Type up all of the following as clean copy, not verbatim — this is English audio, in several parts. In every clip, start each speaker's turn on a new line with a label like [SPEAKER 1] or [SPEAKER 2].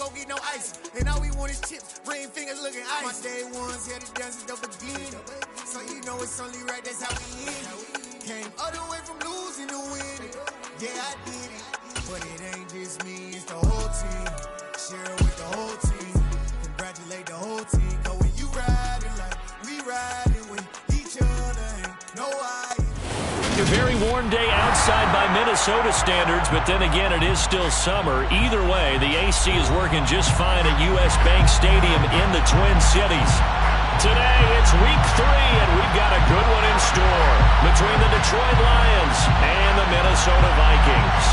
[SPEAKER 1] go get no ice. And all we want is chips, ring fingers looking ice. My day ones here to dance it up again. So you know it's only right, that's how we end. Came all the way from losing to winning. Yeah, I did it. But it ain't just me, it's the whole team. Share it with the whole team. Congratulate the whole team. Cause when you riding like we riding with each other, ain't no I.
[SPEAKER 2] A very warm day outside by Minnesota standards, but then again, it is still summer. Either way, the AC is working just fine at US Bank Stadium in the Twin Cities. Today, it's week 3, and we've got a good one in store between the Detroit Lions and the Minnesota Vikings.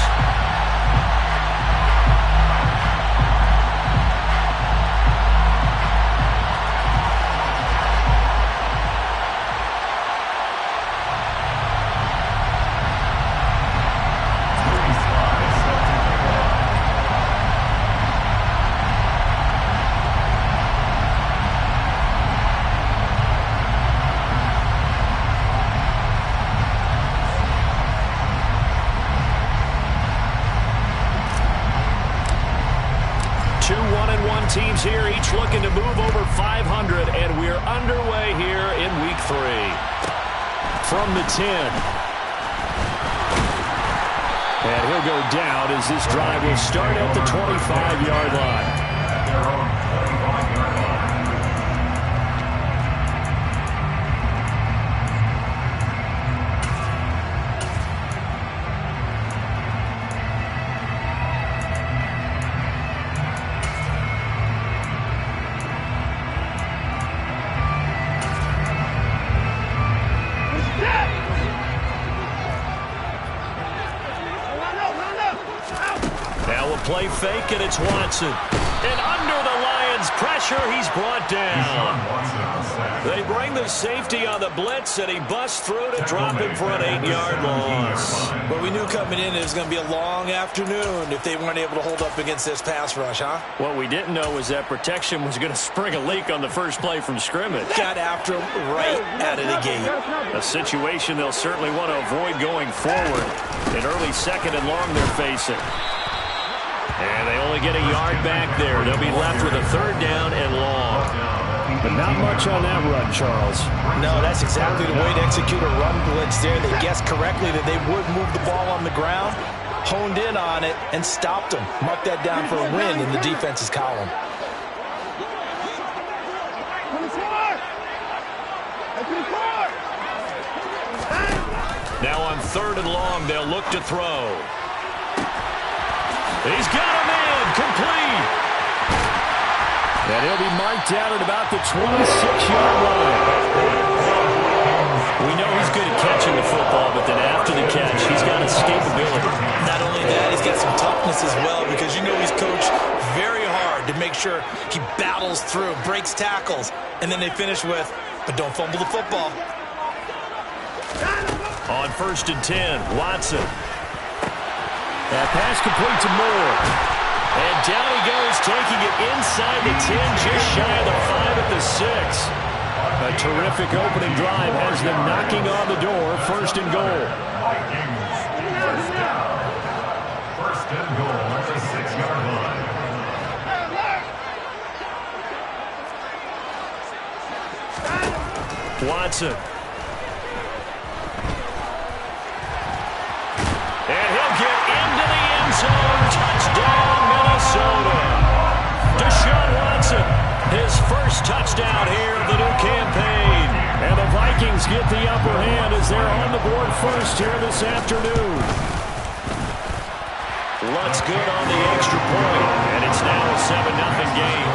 [SPEAKER 2] Teams here, each looking to move over 500, and we're underway here in week 3. From the 10. And he'll go down as this drive will start at the 25-yard line. Play fake, and it's Watson. And under the Lions' pressure, he's brought down. They bring the safety on the blitz, and he busts through to drop him for an 8-yard loss.
[SPEAKER 3] Well, we knew coming in it was going to be a long afternoon if they weren't able to hold up against this pass rush, huh?
[SPEAKER 2] What we didn't know was that protection was going to spring a leak on the first play from scrimmage.
[SPEAKER 3] Got after him right out of the gate.
[SPEAKER 2] A situation they'll certainly want to avoid going forward. An early second and long they're facing. And they only get a yard back there. They'll be left with a 3rd down and long. But not much on that run, Charles.
[SPEAKER 3] No, that's exactly the way to execute a run blitz there. They guessed correctly that they would move the ball on the ground, honed in on it, and stopped them. Mark that down for a win in the defense's column.
[SPEAKER 2] Now on 3rd and long, they'll look to throw. He's got him in, complete. And he'll be marked down at about the 26-yard line. We know he's good at catching the football, but then after the catch, he's got escapability.
[SPEAKER 3] Not only that, he's got some toughness as well, because you know he's coached very hard to make sure he battles through, breaks tackles, and then they finish with, but don't fumble the football.
[SPEAKER 2] On 1st and 10, Watson. That pass complete to Moore. And down he goes, taking it inside the 10, just shy of the 5 at the 6. A terrific opening drive has them knocking on the door, 1st and goal.
[SPEAKER 4] First and goal at the 6-yard line.
[SPEAKER 2] Watson. And he'll get into the end zone. Touchdown, Minnesota. Deshaun Watson, his first touchdown here of the new campaign. And the Vikings get the upper hand as they're on the board first here this afternoon. Lutz good on the extra point, and it's now a 7-0 game.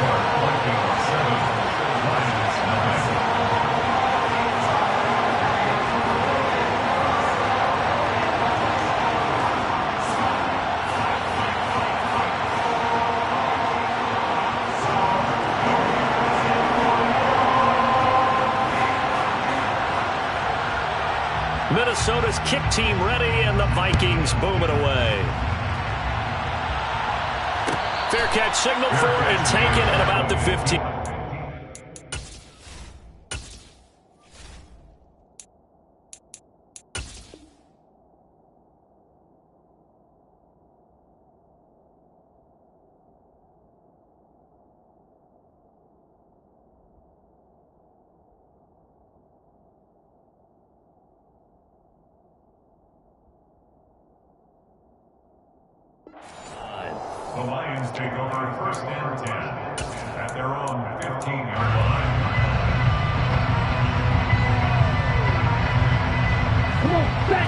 [SPEAKER 2] Minnesota's kick team ready, and the Vikings boom it away. Fair catch signal for and taken at about the 15.
[SPEAKER 4] The Lions take over first and 10 at their own 15-yard line.
[SPEAKER 1] Come on, back!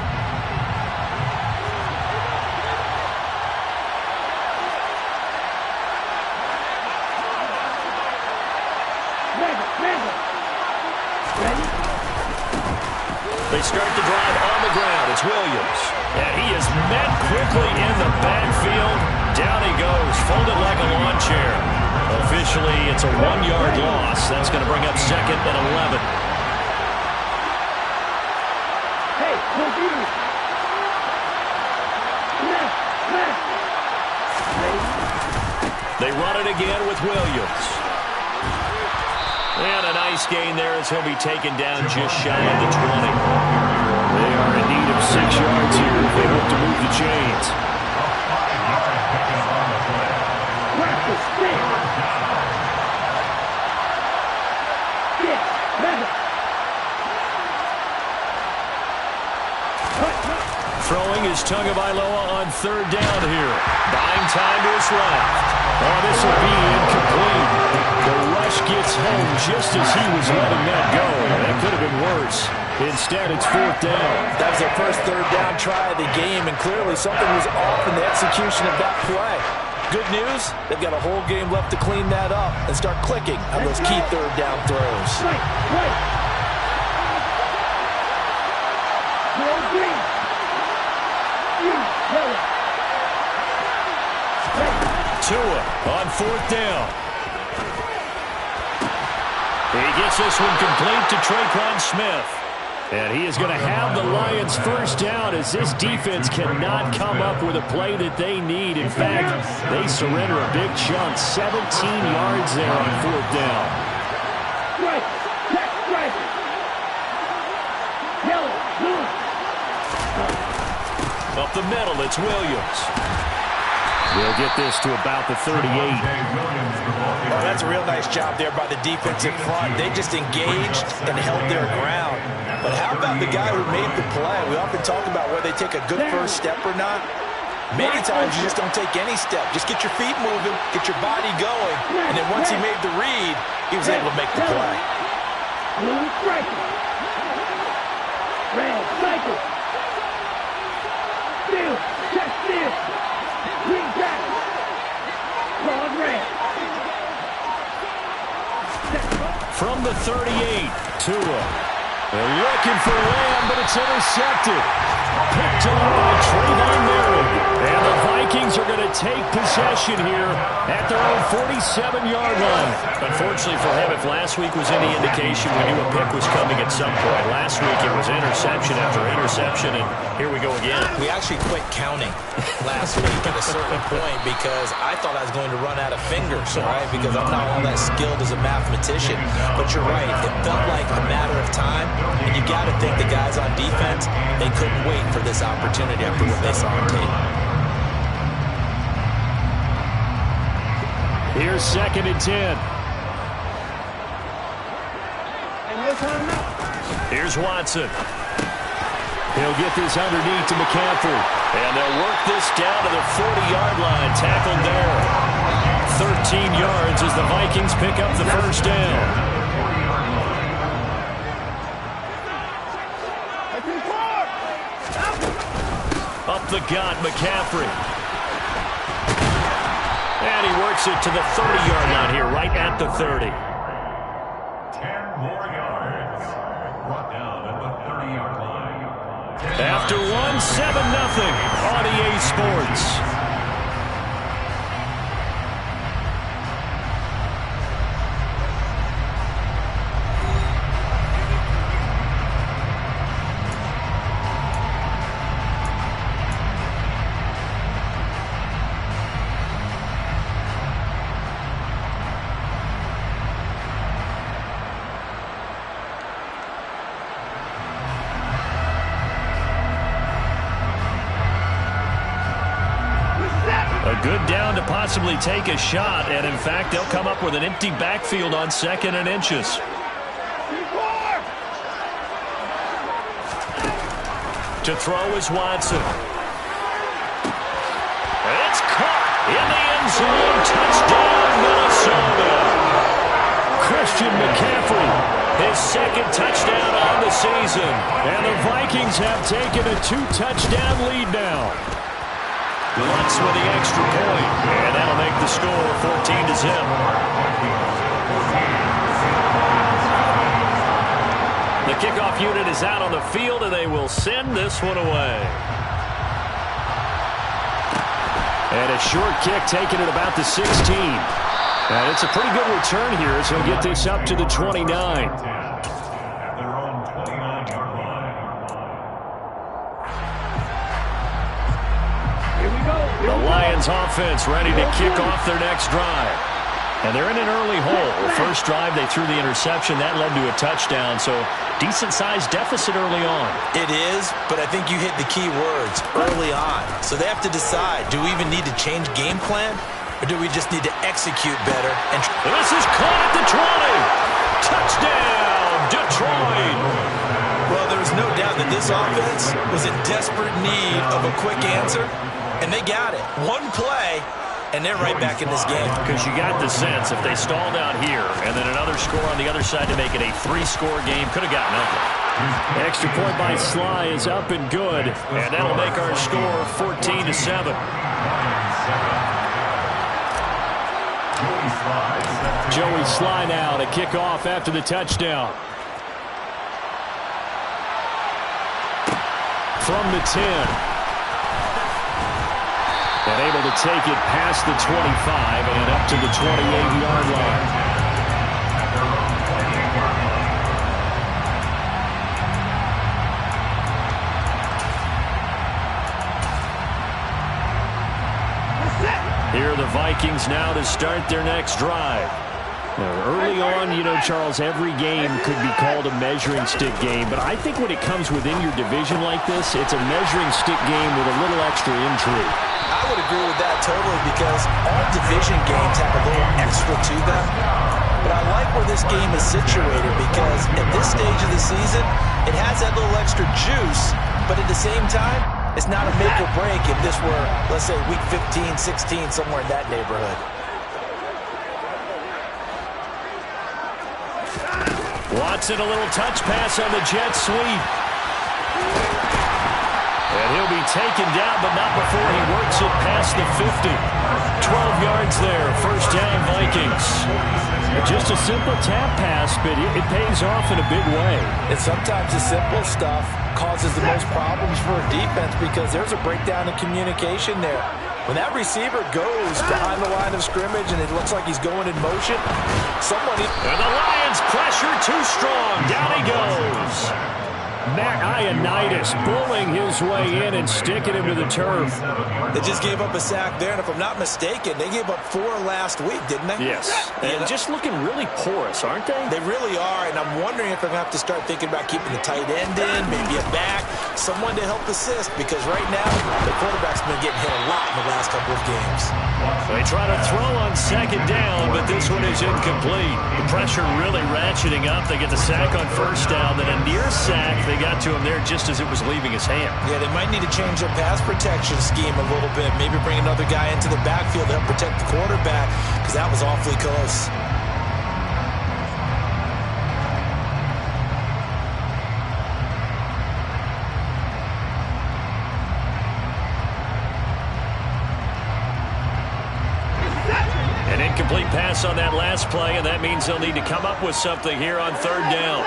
[SPEAKER 2] They start the drive on the ground. It's Williams. And he is met quickly in the backfield. Down he goes, folded like a lawn chair. Officially, it's a 1-yard loss. That's going to bring up second and 11.
[SPEAKER 1] Hey, confused.
[SPEAKER 2] They run it again with Williams. And a nice gain there as he'll be taken down just shy of the 20.
[SPEAKER 5] They are in need of 6 yards here if they hope to move the chains.
[SPEAKER 2] Throwing is Tagovailoa on third down here. Buying time to his left. Oh, this will be incomplete. The rush gets home just as he was letting that go. That could have been worse. Instead, it's fourth down.
[SPEAKER 3] That was their first third down try of the game, and clearly something was off in the execution of that play. Good news, they've got a whole game left to clean that up and start clicking on those key third down throws.
[SPEAKER 2] Tua on fourth down. He gets this one complete to Traquan Smith. And he is going to have the Lions first down as this defense cannot come up with a play that they need. In fact, they surrender a big chunk, 17 yards there on fourth down. Up the middle, it's Williams. They'll get this to about the 38.
[SPEAKER 3] Well, that's a real nice job there by the defensive front. They just engaged and held their ground. But how about the guy who made the play? We often talk about whether they take a good first step or not. Many times you just don't take any step. Just get your feet moving, get your body going, and then once he made the read, he was able to make the play.
[SPEAKER 1] Red cycle. Still, check this. Green back. Broad red.
[SPEAKER 2] From the 38, Tua. They're looking for Lamb, but it's intercepted. Picked on by Trayvon Merrick. And the Vikings are going to take possession here at their own 47-yard line. Unfortunately for him, if last week was any indication, we knew a pick was coming at some point. Last week it was interception after interception, and here we go again.
[SPEAKER 3] We actually quit counting last week at a certain point because I thought I was going to run out of fingers, right? Because I'm not all that skilled as a mathematician. But you're right. It felt like a matter of time, and you got to think the guys on defense, they couldn't wait for this opportunity after what they saw on tape.
[SPEAKER 2] Here's second and 10. Here's Watson. He'll get this underneath to McCaffrey. And they'll work this down to the 40-yard line. Tackled there. 13 yards as the Vikings pick up the first down. Up the gut, McCaffrey. And he works it to the 30-yard line here, right at the 30.
[SPEAKER 4] 10 more yards. Brought down at the 30-yard line.
[SPEAKER 2] After one, 7-0 on EA Sports. A good down to possibly take a shot, and in fact, they'll come up with an empty backfield on second and inches. To throw is Watson. It's caught in the end end zone. Touchdown, Minnesota.
[SPEAKER 5] Christian McCaffrey.
[SPEAKER 2] His second touchdown on the season.
[SPEAKER 5] And the Vikings have taken a 2-touchdown lead now.
[SPEAKER 2] Lutz with the extra point. And that'll make the score 14-0. The kickoff unit is out on the field, and they will send this one away.
[SPEAKER 5] And a short kick taken at about the 16. And it's a pretty good return here as he'll get this up to the 29.
[SPEAKER 4] At their own 29-yard line.
[SPEAKER 5] Here we go.
[SPEAKER 2] The Lions offense ready to kick off their next drive. And they're in an early hole. First drive, they threw the interception. That led to a touchdown, so decent-sized deficit early on.
[SPEAKER 3] It is, but I think you hit the key words, early on. So they have to decide, do we even need to change game plan, or do we just need to execute better? And
[SPEAKER 2] this is caught at the 20. Touchdown, Detroit.
[SPEAKER 3] well, there's no doubt that this offense was in desperate need of a quick answer, and they got it. One play, and they're right back in this game.
[SPEAKER 2] Because you got the sense if they stalled out here and then another score on the other side to make it a 3-score game, could have gotten ugly.
[SPEAKER 5] Extra point by Sly is up and good.
[SPEAKER 2] And that'll make our score 14-7.
[SPEAKER 5] Joey Sly now to kick off after the touchdown. From the 10. And able to take it past the 25 and up to the 28-yard line.
[SPEAKER 2] Here are the Vikings now to start their next drive.
[SPEAKER 5] Early on, you know, Charles, every game could be called a measuring stick game. But I think when it comes within your division like this, it's a measuring stick game with a little extra intrigue.
[SPEAKER 3] I would agree with that totally because all division games have a little extra to them. But I like where this game is situated because at this stage of the season, it has that little extra juice. But at the same time, it's not a make or break if this were, let's say, week 15, 16, somewhere in that neighborhood.
[SPEAKER 2] Watson, a little touch pass on the jet sweep. And he'll be taken down, but not before he works it past the 50. 12 yards there, first down Vikings.
[SPEAKER 5] Just a simple tap pass, but it pays off in a big way.
[SPEAKER 3] And sometimes the simple stuff causes the most problems for a defense because there's a breakdown in communication there. When that receiver goes behind the line of scrimmage and it looks like he's going in motion,
[SPEAKER 2] and the Lions pressure too strong. Down he goes.
[SPEAKER 5] Matt Ioannidis bullying his way in and sticking him to the turf.
[SPEAKER 3] They just gave up a sack there, and if I'm not mistaken, they gave up 4 last week, didn't they?
[SPEAKER 2] Yes. And just looking really porous, aren't they?
[SPEAKER 3] They really are, and I'm wondering if they're going to have to start thinking about keeping the tight end in, maybe a back, someone to help assist, because right now, the quarterback's been getting hit a lot in the last couple of games.
[SPEAKER 2] They try to throw on second down, but this one is incomplete. The pressure really ratcheting up. They get the sack on first down, then a near sack. They got to him there just as it was leaving his hand.
[SPEAKER 3] Yeah, they might need to change their pass protection scheme a little bit. Maybe bring another guy into the backfield to help protect the quarterback, because that was awfully close.
[SPEAKER 2] An incomplete pass on that last play, and that means they'll need to come up with something here on third down.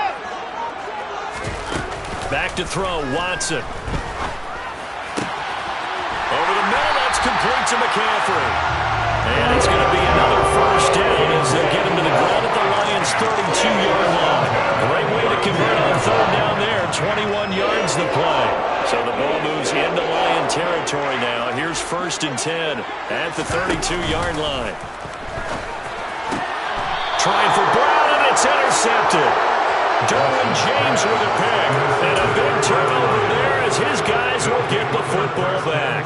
[SPEAKER 2] Back to throw, Watson. Over the middle, that's complete to McCaffrey. And it's going to be another first down as they get him to the ground at the Lions' 32-yard line. Great way to convert on third down there. 21 yards the play. So the ball moves into Lion territory now. Here's 1st and 10 at the 32-yard line. Trying for Brown, and it's intercepted. Derwin James with a pick, and a big turnover there as his guys will get the football back.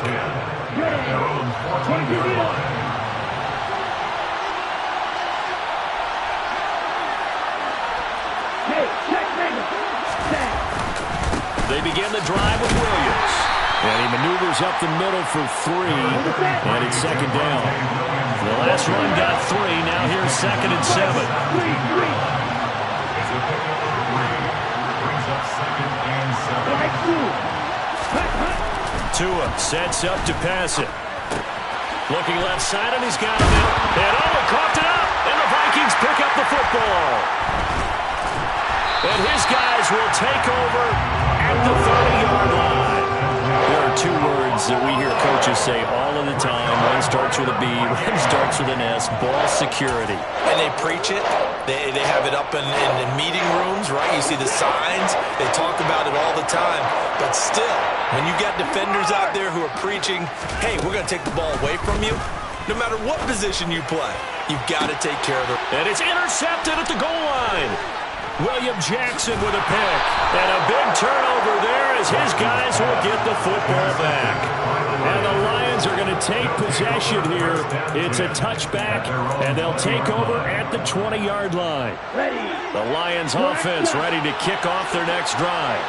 [SPEAKER 2] They begin the drive with Williams.
[SPEAKER 5] And he maneuvers up the middle for 3, and it's second down. The last run got 3. Now here's 2nd and 7. Tua sets up to pass it. Looking left side, and he's got him in. And coughed it up, and the Vikings pick up the football. And his guys will take over at the 30-yard line. There are 2 words that we hear coaches say all of the time. One starts with a B, one starts with an S, ball security.
[SPEAKER 3] And they preach it. They have it up in meeting rooms, right? You see the signs. They talk about it all the time. But still, when you got defenders out there who are preaching, hey, we're going to take the ball away from you, no matter what position you play, you've got to take care of it.
[SPEAKER 5] And it's intercepted at the goal line. William Jackson with a pick. And a big turnover there as his guys will get the football back. And the Lions are going to take possession here. It's a touchback, and they'll take over at the 20-yard line. The Lions offense ready to kick off their next drive.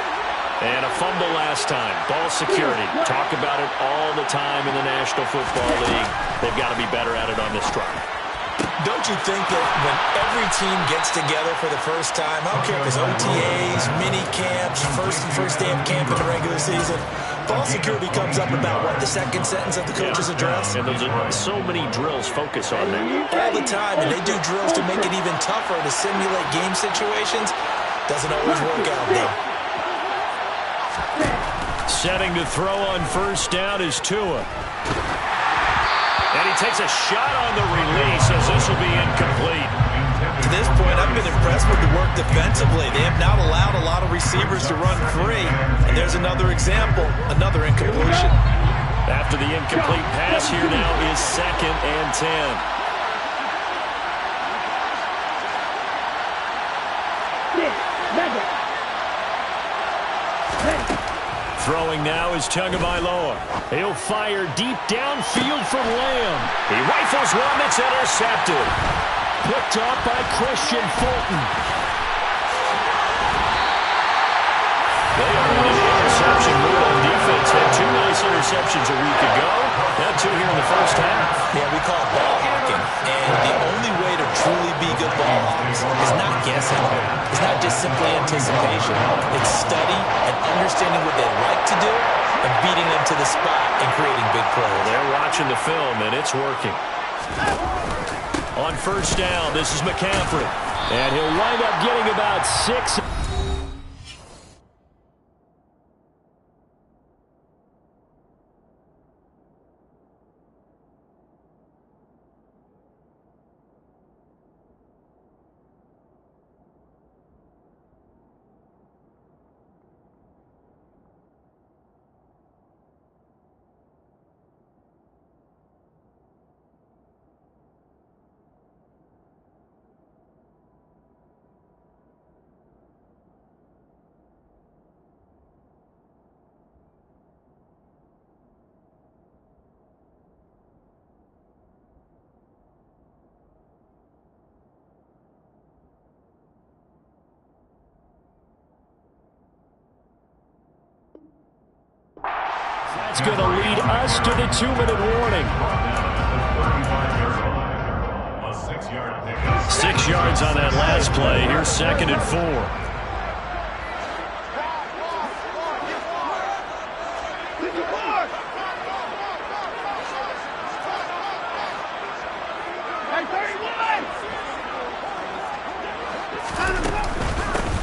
[SPEAKER 5] And a fumble last time. Ball security. Talk about it all the time in the National Football League. They've got to be better at it on this drive.
[SPEAKER 3] Don't you think that when every team gets together for the first time, I don't care if it's OTAs, mini camps, first day of camp in the regular season, ball security comes up about, what, the second sentence of the coach's address?
[SPEAKER 5] And those are so many drills focus on that.
[SPEAKER 3] All the time, and they do drills to make it even tougher to simulate game situations. Doesn't always work out, though.
[SPEAKER 5] Setting to throw on first down is Tua. And he takes a shot on the release as this will be incomplete.
[SPEAKER 3] To this point, I've been impressed with the work defensively. They have not allowed a lot of receivers to run free. And there's another example, another incompletion.
[SPEAKER 5] After the incomplete pass, here now is 2nd and 10. Throwing now is Tagovailoa. He'll fire deep downfield from Lamb. He rifles one that's intercepted. Picked up by Christian Fulton. They are in an interception move on defense. Had 2 nice interceptions a week ago. Now 2 here in the first half.
[SPEAKER 3] Yeah, we call it ball hawking. And the only way to truly be good ball hawks is not guessing. It's not just simply anticipation. It's study and understanding what they like to do and beating them to the spot and creating big plays.
[SPEAKER 5] They're watching the film, and it's working. On first down, this is McCaffrey. And he'll wind up getting about 6. That's going to lead us to the 2-minute warning. 6 yards on that last play. Here's 2nd and 4.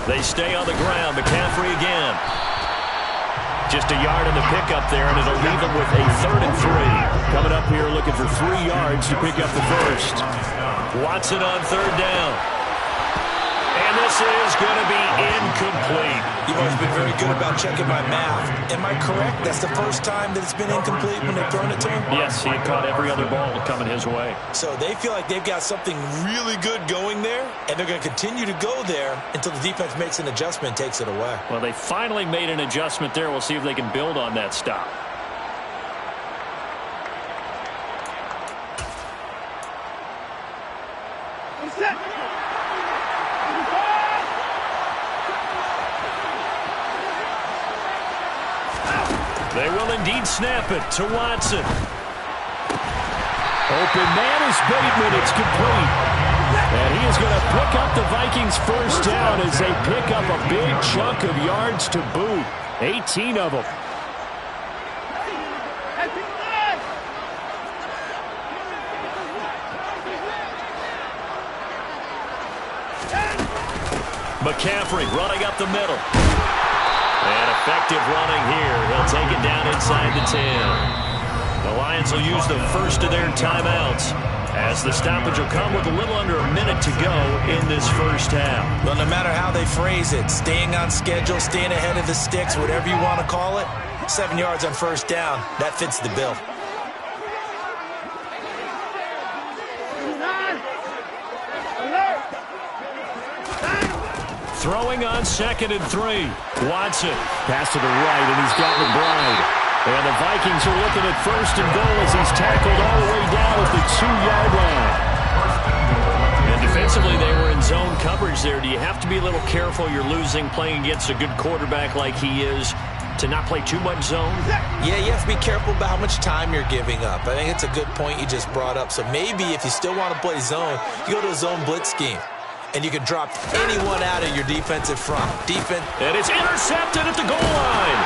[SPEAKER 5] They stay on the ground. McCaffrey again. Just a yard in the pickup there, and it'll leave them with a 3rd and 3. Coming up here looking for 3 yards to pick up the first. Watson on 3rd down. And this is going to be incomplete.
[SPEAKER 3] You've always been very good about checking my math. Am I correct? That's the first time that it's been incomplete when they've thrown it to him?
[SPEAKER 5] Yes, he had caught every other ball coming his way.
[SPEAKER 3] So they feel like they've got something really good going there, and they're going to continue to go there until the defense makes an adjustment and takes it away.
[SPEAKER 5] Well, they finally made an adjustment there. We'll see if they can build on that stop.
[SPEAKER 2] They will indeed snap it to Watson. Open man is Bateman. It's complete. And he is going to pick up the Vikings' first down as they pick up a big chunk of yards to boot. 18 of them. McCaffrey running up the middle. And effective running here. He'll take it down inside the 10. The Lions will use the first of their timeouts as the stoppage will come with a little under a minute to go in this first half.
[SPEAKER 3] Well, no matter how they phrase it, staying on schedule, staying ahead of the sticks, whatever you want to call it, 7 yards on first down, that fits the bill.
[SPEAKER 2] Throwing on 2nd and 3. Watson. Pass to the right, and he's got McBride. And the Vikings are looking at 1st and goal as he's tackled all the way down at the 2-yard line. And defensively, they were in zone coverage there. Do you have to be a little careful? You're losing, playing against a good quarterback like he is, to not play too much zone?
[SPEAKER 3] Yeah, you have to be careful about how much time you're giving up. I think it's a good point you just brought up. So maybe if you still want to play zone, you go to a zone blitz scheme. And you can drop anyone out of your defensive front.
[SPEAKER 2] And it's intercepted at the goal line.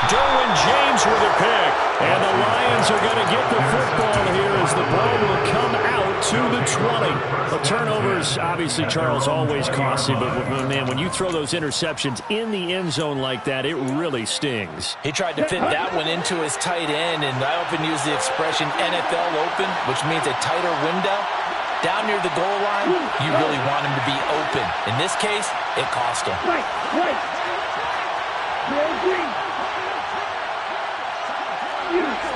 [SPEAKER 2] Derwin James with a pick. And the Lions are going to get the football here as the ball will come out to the 20. The turnovers, obviously, Charles, always costly. But, man, when you throw those interceptions in the end zone like that, it really stings.
[SPEAKER 3] He tried to fit that one into his tight end. And I often use the expression NFL open, which means a tighter window. Down near the goal line, you really want him to be open. In this case, it cost him.
[SPEAKER 6] Right. Red, green.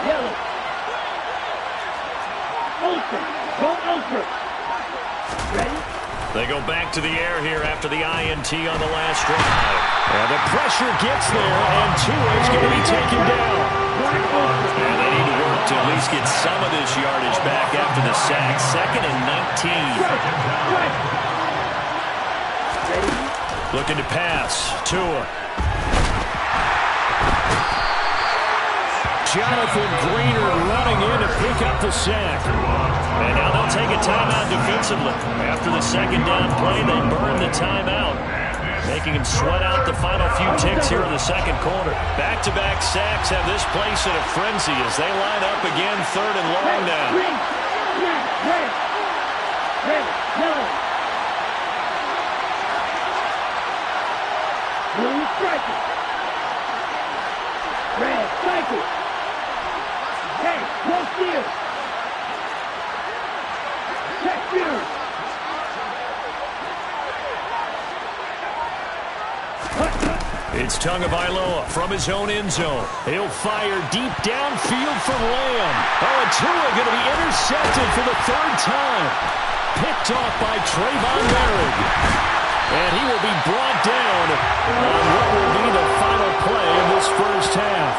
[SPEAKER 6] Yellow. Open. Go open. Ready?
[SPEAKER 2] They go back to the air here after the INT on the last drive. And the pressure gets there, and Tua is going to be taken down. And they need to work to at least get some of this yardage back after the sack. 2nd and 19. Looking to pass. Tua. Jonathan Greener running in to pick up the sack. And now they'll take a timeout defensively. After the second down play, they burn the timeout, making him sweat out the final few ticks here in the second quarter. Back-to-back sacks have this place in a frenzy as they line up again 3rd and long now.
[SPEAKER 6] Blue striker. Red striker. Hey, no steal. Check steal.
[SPEAKER 2] It's Tagovailoa from his own end zone. He'll fire deep downfield for Lamb. Oh, and Tua going to be intercepted for the 3rd time. Picked off by Trayvon Merrick. And he will be brought down on what will be the final play in this first half.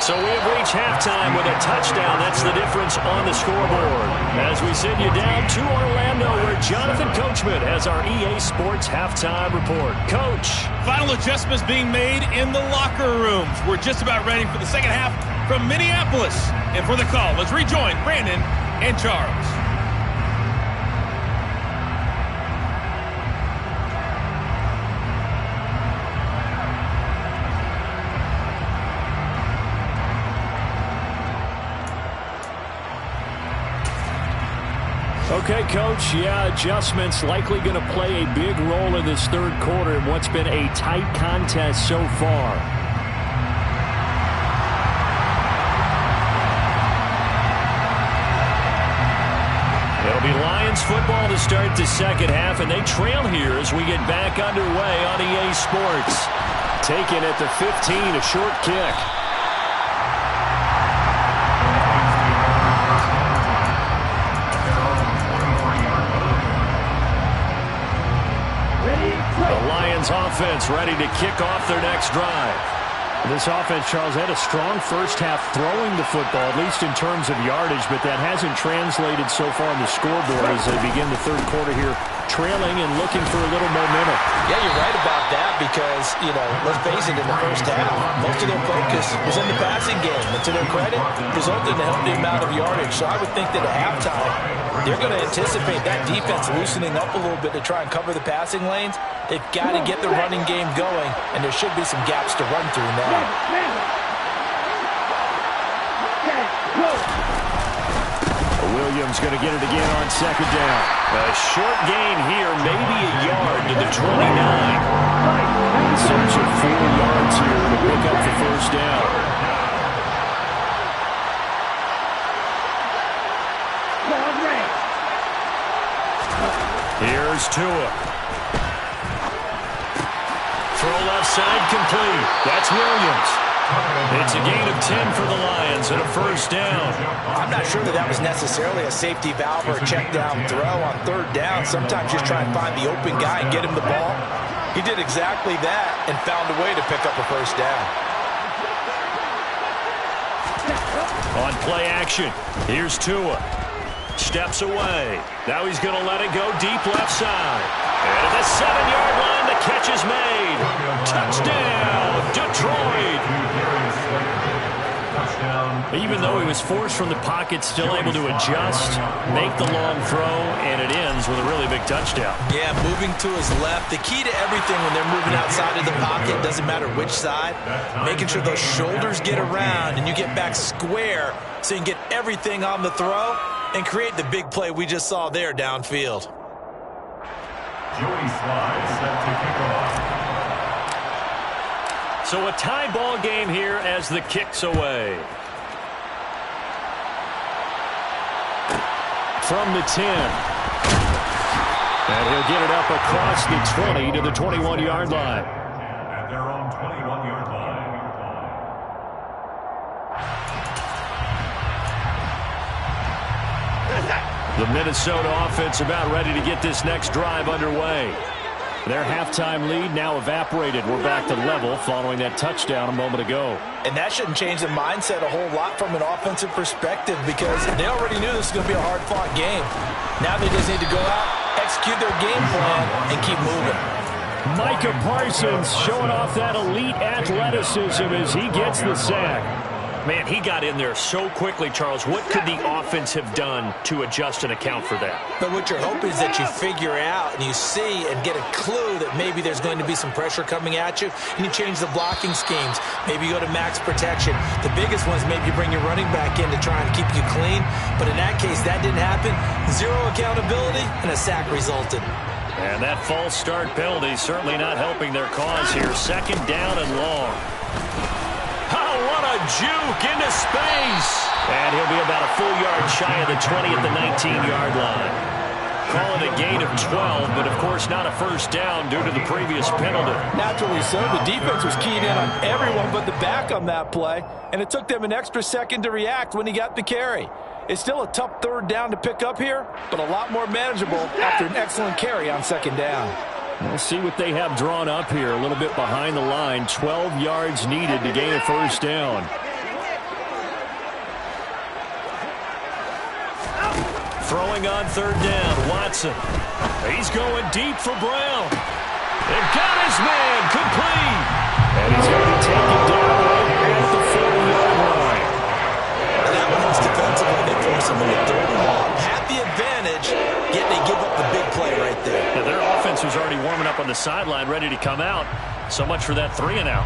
[SPEAKER 2] So we have reached halftime with a touchdown. That's the difference on the scoreboard. As we send you down to Orlando, where Jonathan Coachman has our EA Sports halftime report. Coach.
[SPEAKER 7] Final adjustments being made in the locker rooms. We're just about ready for the second half from Minneapolis. And for the call, let's rejoin Brandon and Charles.
[SPEAKER 2] Okay, Coach, yeah, adjustments likely going to play a big role in this third quarter in what's been a tight contest so far. It'll be Lions football to start the second half, and they trail here as we get back underway on EA Sports. Taken at the 15, a short kick. Offense ready to kick off their next drive.
[SPEAKER 5] This offense, Charles, had a strong first half throwing the football, at least in terms of yardage, but that hasn't translated so far on the scoreboard as they begin the third quarter here trailing and looking for a little momentum.
[SPEAKER 3] Yeah, you're right about that because, let's face it, in the first half, most of their focus was in the passing game. And to their credit, resulted in a healthy amount of yardage. So I would think that at halftime, they're going to anticipate that defense loosening up a little bit to try and cover the passing lanes. They've got to get the running game going, and there should be some gaps to run through now.
[SPEAKER 5] Williams going to get it again on second down. A short gain here, maybe a yard to the 29. Search of 4 yards here to pick up the first down. Here's Tua. Throw left side complete. That's Williams. It's a gain of 10 for the Lions and a first down.
[SPEAKER 3] I'm not sure that was necessarily a safety valve or a check down throw on third down. Sometimes just try and find the open guy and get him the ball. He did exactly that and found a way to pick up a first down.
[SPEAKER 5] On play action, here's Tua. Steps away. Now he's going to let it go deep left side. And at the 7-yard line, the catch is made. Touchdown, Detroit. Even though he was forced from the pocket, still able to adjust, make the long throw, and it ends with a really big touchdown.
[SPEAKER 3] Yeah, moving to his left. The key to everything when they're moving outside of the pocket, doesn't matter which side, making sure those shoulders get around and you get back square so you can get everything on the throw and create the big play we just saw there downfield.
[SPEAKER 4] Joey Slye set to kick off.
[SPEAKER 5] So a tie ball game here as the kick's away. From the 10. And he'll get it up across the 20 to the 21-yard line.
[SPEAKER 4] At their own 21-yard line.
[SPEAKER 5] The Minnesota offense about ready to get this next drive underway. Their halftime lead now evaporated. We're back to level following that touchdown a moment ago.
[SPEAKER 3] And that shouldn't change the mindset a whole lot from an offensive perspective because they already knew this was going to be a hard-fought game. Now they just need to go out, execute their game plan, and keep moving.
[SPEAKER 5] Micah Parsons showing off that elite athleticism as he gets the sack. Man, he got in there so quickly, Charles. What could the offense have done to adjust and account for that?
[SPEAKER 3] But what you're hoping is that you figure out and you see and get a clue that maybe there's going to be some pressure coming at you, and you change the blocking schemes. Maybe you go to max protection. The biggest one is maybe you bring your running back in to try and keep you clean. But in that case, that didn't happen. Zero accountability, and a sack resulted.
[SPEAKER 5] And that false start penalty certainly not helping their cause here. Second down and long. Oh, what a juke into space. And he'll be about a full yard shy of the 20 at the 19-yard line. Call it a gain of 12, but of course not a first down due to the previous penalty.
[SPEAKER 3] Naturally so. The defense was keyed in on everyone but the back on that play, and it took them an extra second to react when he got the carry. It's still a tough third down to pick up here, but a lot more manageable after an excellent carry on second down.
[SPEAKER 5] We'll see what they have drawn up here. A little bit behind the line. 12 yards needed to gain a first down. Throwing on third down, Watson. He's going deep for Brown. They've got his man complete. And he's going to take it down at the 40-yard line.
[SPEAKER 3] And that one was defensively. They force him into third and long. Had the advantage, yet they give up the big play right there.
[SPEAKER 5] Yeah, their offense was already warming up on the sideline, ready to come out. So much for that 3-and-out.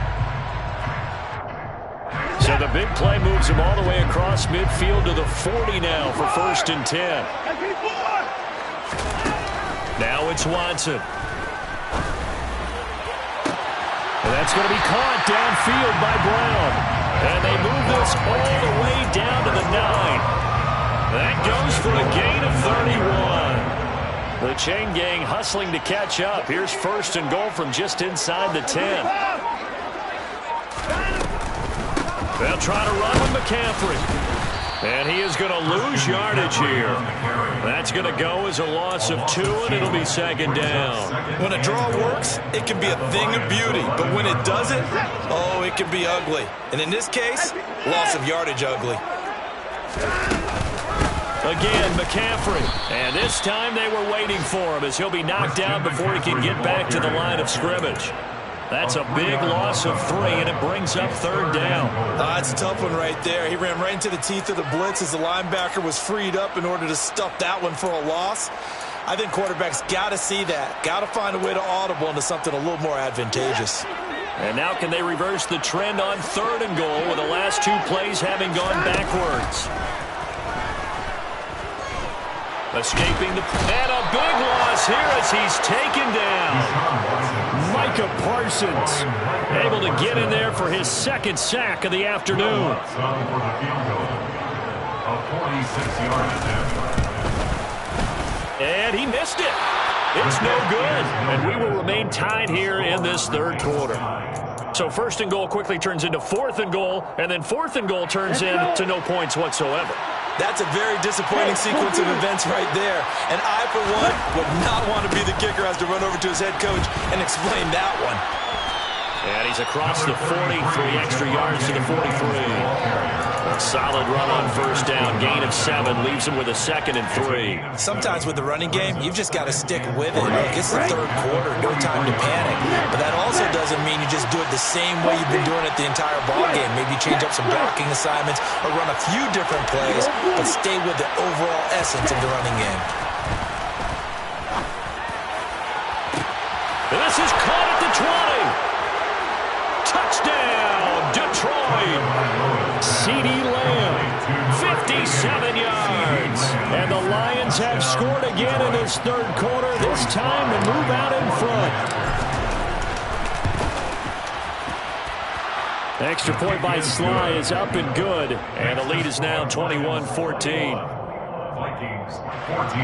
[SPEAKER 5] So the big play moves him all the way across midfield to the 40 now for 1st and 10. Now it's Watson. And that's going to be caught downfield by Brown. And they move this all the way down to the 9. That goes for a gain of 31. The chain gang hustling to catch up. Here's 1st and goal from just inside the 10. They'll try to run with McCaffrey. And he is going to lose yardage here. That's going to go as a loss of 2, and it'll be second down.
[SPEAKER 3] When a draw works, it can be a thing of beauty. But when it doesn't, oh, it can be ugly. And in this case, loss of yardage ugly.
[SPEAKER 2] Again, McCaffrey. And this time they were waiting for him as he'll be knocked down before he can get back to the line of scrimmage. That's a big loss of 3, and it brings up 3rd down.
[SPEAKER 3] That's a tough one right there. He ran right into the teeth of the blitz as the linebacker was freed up in order to stuff that one for a loss. I think quarterbacks got to see that. Got to find a way to audible into something a little more advantageous.
[SPEAKER 2] And now can they reverse the trend on 3rd and goal with the last 2 plays having gone backwards? Escaping the... And a big loss here as he's taken down. Micah Parsons able to get in there for his 2nd sack of the afternoon. And he missed it. It's no good. And we will remain tied here in this 3rd quarter. So 1st and goal quickly turns into 4th and goal, and then 4th and goal turns into no points whatsoever.
[SPEAKER 3] That's a very disappointing sequence of events right there. And I, for one, would not want to be the kicker as to run over to his head coach and explain that one.
[SPEAKER 2] And he's across the 40, 3 extra yards to the 43. Solid run on 1st down. Gain of 7 leaves him with a 2nd and 3.
[SPEAKER 3] Sometimes with the running game, you've just got to stick with it. Look, it's the 3rd quarter. No time to panic. But that also doesn't mean you just do it the same way you've been doing it the entire ball game. Maybe change up some blocking assignments or run a few different plays, but stay with the overall essence of the running game.
[SPEAKER 2] This is caught at the 20. Touchdown, Detroit. CeeDee Lamb, 57 yards. And the Lions have scored again in this 3rd quarter, this time to move out in front. Extra point by Sly is up and good. And the lead is now 21-14.
[SPEAKER 4] Vikings 14.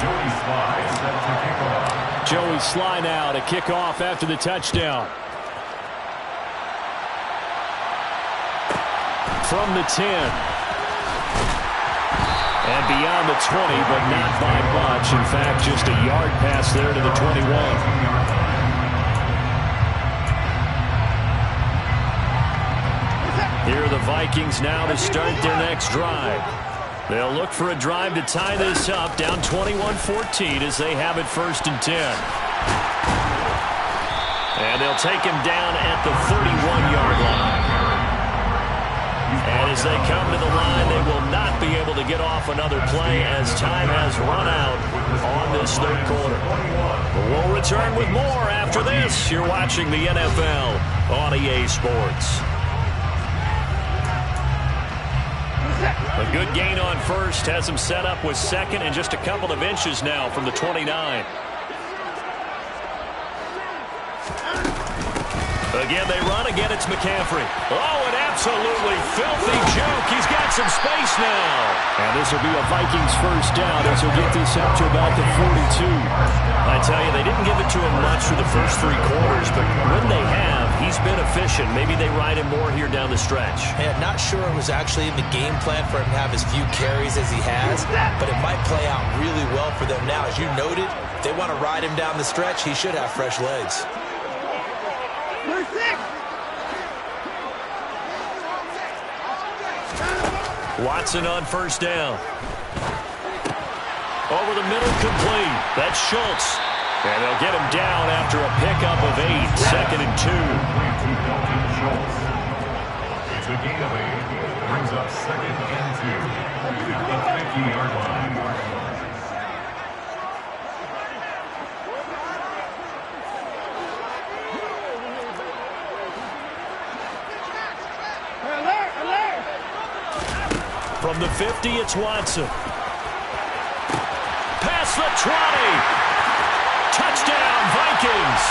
[SPEAKER 4] Joey Sly set to kick off.
[SPEAKER 2] Joey Sly now to kick off after the touchdown. From the 10. And beyond the 20, but not by much. In fact, just a yard pass there to the 21. Here are the Vikings now to start their next drive. They'll look for a drive to tie this up, down 21-14 as they have it 1st and 10. And they'll take him down at the 31-yard line. And as they come to the line, they will not be able to get off another play as time has run out on this 3rd quarter. But we'll return with more after this. You're watching the NFL on EA Sports. A good gain on 1st has him set up with 2nd and just a couple of inches now from the 29. Again, they run. Again, it's McCaffrey. Oh, an absolutely filthy juke. He's got some space now. And this will be a Vikings 1st down as he'll get this up to about the 42. I tell you, they didn't give it to him much for the first 3 quarters, but when they have, he's been efficient. Maybe they ride him more here down the stretch.
[SPEAKER 3] Yeah, not sure it was actually in the game plan for him to have as few carries as he has, but it might play out really well for them now. As you noted, if they want to ride him down the stretch, he should have fresh legs.
[SPEAKER 2] Watson on 1st down. Over the middle, complete. That's Schultz. And they'll get him down after a pickup of 8. 2nd and 2.
[SPEAKER 4] It's a gain of 8. Brings up 2nd and 2. At the 50-yard line.
[SPEAKER 2] From the 50, it's Watson. Past the 20. Touchdown, Vikings.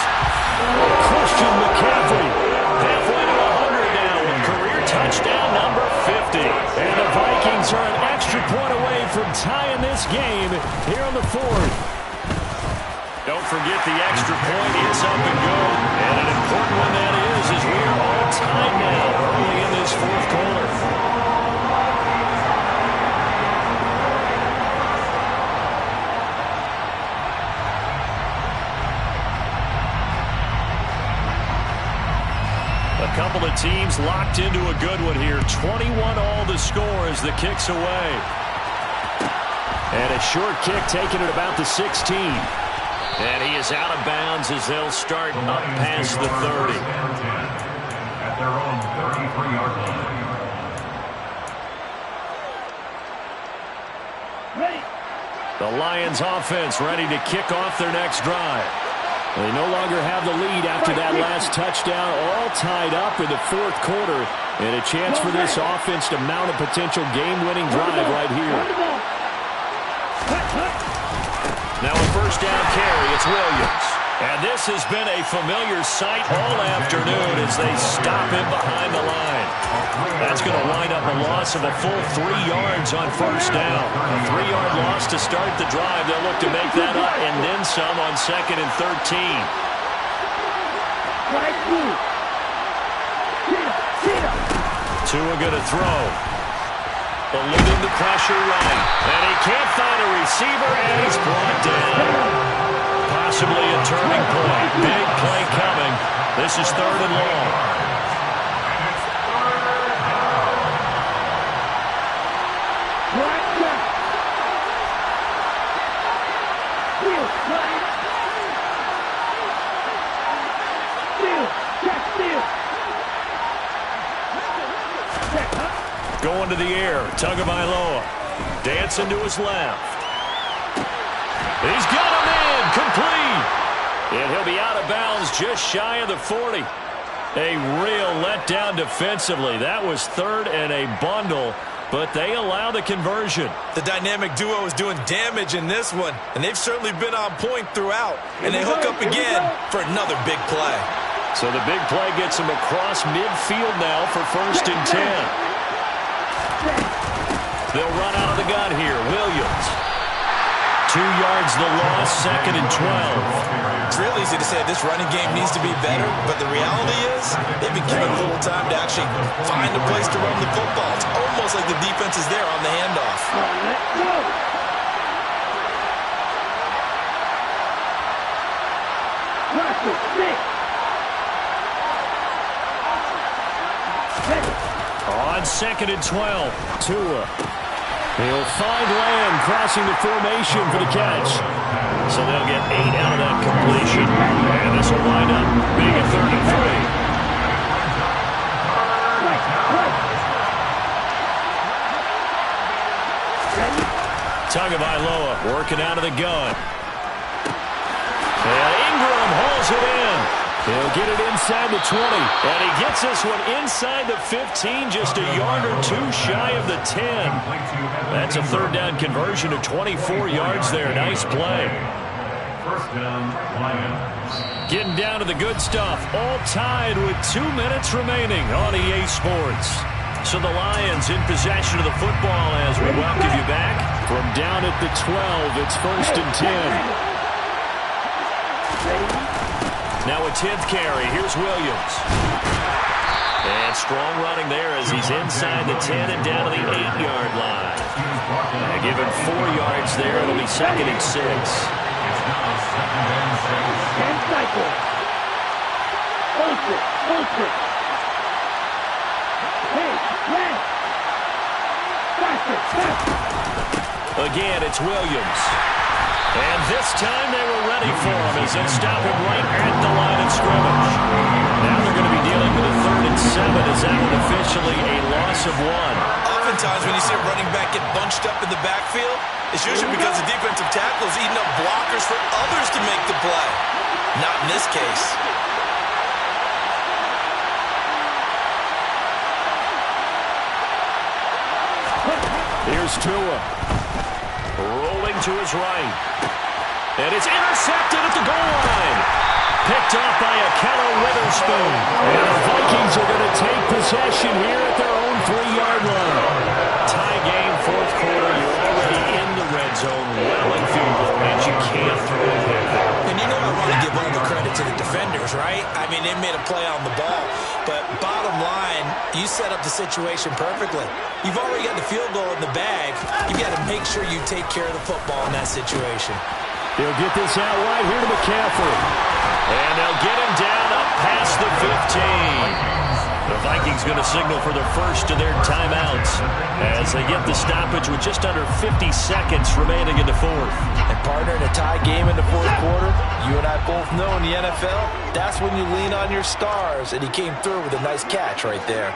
[SPEAKER 2] Christian McCaffrey. Halfway to 100 now with career touchdown number 50. And the Vikings are an extra point away from tying this game here on the 4th. Don't forget the extra point is up and good. And an important one that is as we are all tied now early in this 4th quarter. A couple of team's locked into a good one here. 21 all the score as the kick's away. And a short kick taken at about the 16. And he is out of bounds as they'll start up past the 30.
[SPEAKER 4] At their own 33-yard line.
[SPEAKER 2] The Lions offense ready to kick off their next drive. They no longer have the lead after that last touchdown, all tied up in the fourth quarter, and a chance for this offense to mount a potential game-winning drive right here. Now a first down carry, it's Williams. And this has been a familiar sight all afternoon as they stop him behind the line. That's going to wind up a loss of a full 3 yards on first down. A 3-yard loss to start the drive. They'll look to make that up and then some on 2nd and 13. Tua going to throw. Eluding the pressure right. And he can't find a receiver, and he's brought down. Possibly a turning point. Big play coming. This is 3rd and long. Going to the air. Tagovailoa. Dancing to his left. He's got him in. Complete. And he'll be out of bounds just shy of the 40. A real letdown defensively. That was 3rd and a bundle, but they allow the conversion.
[SPEAKER 3] The dynamic duo is doing damage in this one, and they've certainly been on point throughout. And they hook up again for another big play.
[SPEAKER 2] So the big play gets him across midfield now for 1st and 10. They'll run out of the gun here. Williams. 2 yards the loss, 2nd and 12.
[SPEAKER 3] It's real easy to say this running game needs to be better, but the reality is they've been given little time to actually find a place to run the football. It's almost like the defense is there on the handoff.
[SPEAKER 6] Let's go.
[SPEAKER 2] On 2nd and 12, Tua. He'll find Lamb crossing the formation for the catch. So they'll get 8 out of that completion. And this will wind up being a 33. Tagovailoa working out of the gun. And Ingram hauls it in. He'll get it inside the 20. And he gets this one inside the 15, just a yard or 2 shy of the 10. That's a 3rd down conversion of 24 yards there. Nice play.
[SPEAKER 4] First down, Lions.
[SPEAKER 2] Getting down to the good stuff. All tied with 2 minutes remaining on EA Sports. So the Lions in possession of the football as we welcome you back. From down at the 12, it's 1st and 10. Now a 10th carry. Here's Williams. And strong running there as he's inside the 10 and down to the 8-yard line. And given 4 yards there, it'll be 2nd and 6. Again, it's Williams. And this time they were ready for him as they stop him right at the line of scrimmage. Now they're going to be dealing with a 3rd and 7 as that one officially a loss of 1.
[SPEAKER 3] Oftentimes when you see a running back get bunched up in the backfield, it's usually because the defensive tackle is eating up blockers for others to make the play. Not in this case.
[SPEAKER 2] Here's Tua. Rolling to his right. And it's intercepted at the goal line. Picked off by Akello Witherspoon. And the Vikings are going to take possession here at their own 3-yard line. Tie game, 4th quarter. You're already in the red zone, well in field goal range. You can't throw a pick.
[SPEAKER 3] And you know I want to give all the credit to the defenders, right? I mean, they made a play on the ball. But bottom line, you set up the situation perfectly. You've already got the field goal in the bag. You've got to make sure you take care of the football in that situation.
[SPEAKER 2] He'll get this out right here to McCaffrey. And they'll get him down up past the 15. The Vikings going to signal for the first of their timeouts as they get the stoppage with just under 50 seconds remaining in the fourth.
[SPEAKER 3] And partner, in a tie game in the fourth quarter, you and I both know in the NFL, that's when you lean on your stars, and he came through with a nice catch right there.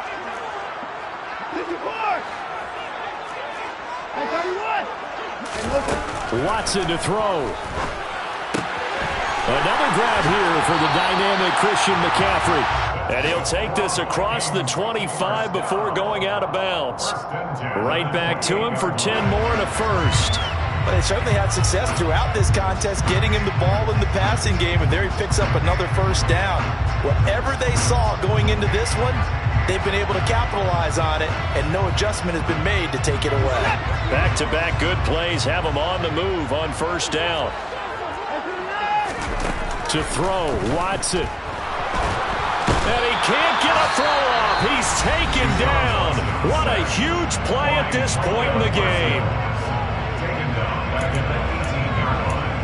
[SPEAKER 2] Watson to throw. Another grab here for the dynamic Christian McCaffrey. And he'll take this across the 25 before going out of bounds. Right back to him for 10 more and a first.
[SPEAKER 3] But they certainly had success throughout this contest, getting him the ball in the passing game, and there he picks up another first down. Whatever they saw going into this one, they've been able to capitalize on it, and no adjustment has been made to take it away.
[SPEAKER 2] Back-to-back good plays have him on the move on first down. To throw, Watson. And he can't get a throw off. He's taken down. What a huge play at this point in the game.
[SPEAKER 4] Taken down back at the 18-yard line.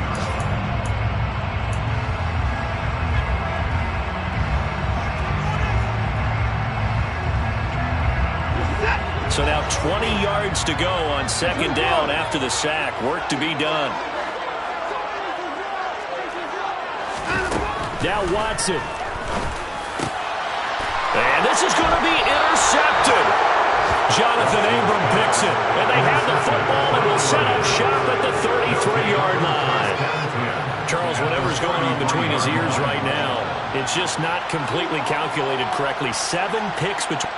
[SPEAKER 2] So now 20 yards to go on second down after the sack. Work to be done. Now Watson. And this is going to be intercepted. Jonathan Abram picks it. And they have the football and will set up shop at the 33-yard line. Charles, whatever's going on between his ears right now, it's just not completely calculated correctly. 7 picks between.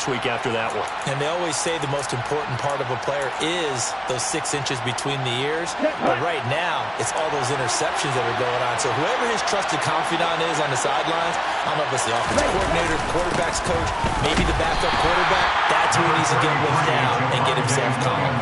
[SPEAKER 2] Week after that one.
[SPEAKER 3] And they always say the most important part of a player is those 6 inches between the ears. But right now, it's all those interceptions that are going on. So whoever his trusted confidant is on the sidelines, I don't know if it's the offensive coordinator, quarterback's coach, maybe the backup quarterback, that's who he needs to get with down and get himself calm.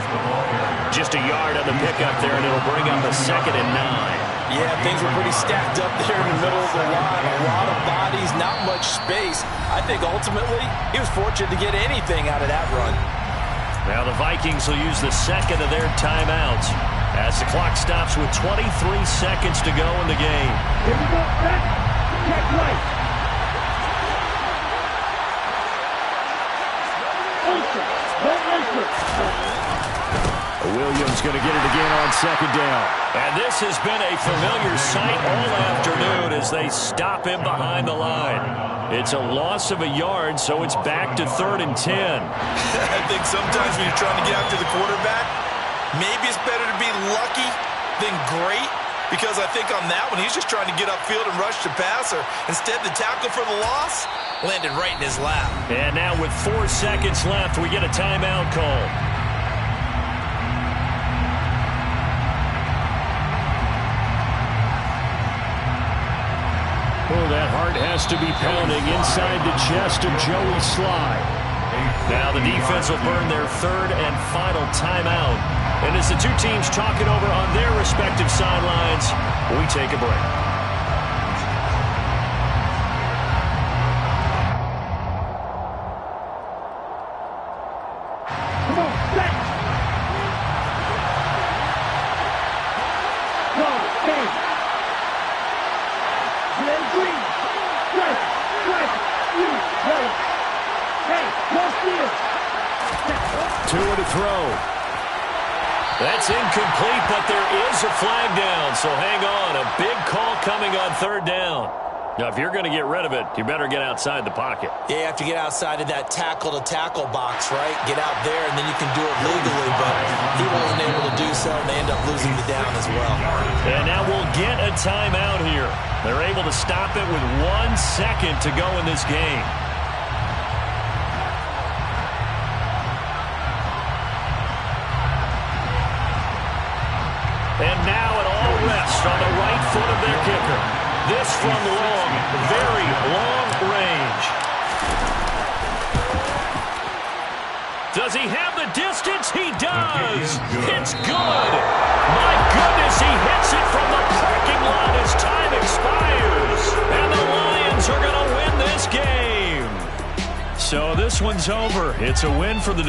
[SPEAKER 2] Just a yard on the pickup there, and it'll bring up a 2nd and 9.
[SPEAKER 3] Yeah, things were pretty stacked up there in the middle of the line. A lot of bodies, not much space. I think ultimately he was fortunate to get anything out of that run.
[SPEAKER 2] Now the Vikings will use the 2nd of their timeouts as the clock stops with 23 seconds to go in the game.
[SPEAKER 6] Here we go, set, check right. Ultra, go ultra.
[SPEAKER 2] Williams going to get it again on 2nd down. And this has been a familiar sight all afternoon as they stop him behind the line. It's a loss of a yard, so it's back to 3rd and 10.
[SPEAKER 3] I think sometimes when you're trying to get after the quarterback, maybe it's better to be lucky than great, because I think on that one, he's just trying to get upfield and rush the passer. Instead, the tackle for the loss landed right in his lap.
[SPEAKER 2] And now with 4 seconds left, we get a timeout call. Oh, that heart has to be pounding inside the chest of Joey Sly. Now the defense will burn their 3rd and final timeout. And as the two teams talk it over on their respective sidelines, we take a break.
[SPEAKER 6] Come on, set. Go, game. Red, green. Strike, strike. You, yellow. Hey, no steal.
[SPEAKER 2] 2 to throw. That's incomplete, but there is a flag down, so hang on. A big call coming on 3rd down. Now, if you're going to get rid of it, you better get outside the pocket.
[SPEAKER 3] Yeah, you have to get outside of that tackle-to-tackle box, right? Get out there, and then you can do it legally, but he wasn't able to do so, and they end up losing the down as well.
[SPEAKER 2] And now we'll get a timeout here. They're able to stop it with 1 second to go in this game. And now it all rests on the right foot of their kicker. This from long, very long range. Does he have the distance? He does. It's good. My goodness, he hits it from the parking lot as time expires. And the Lions are going to win this game. So this one's over. It's a win for the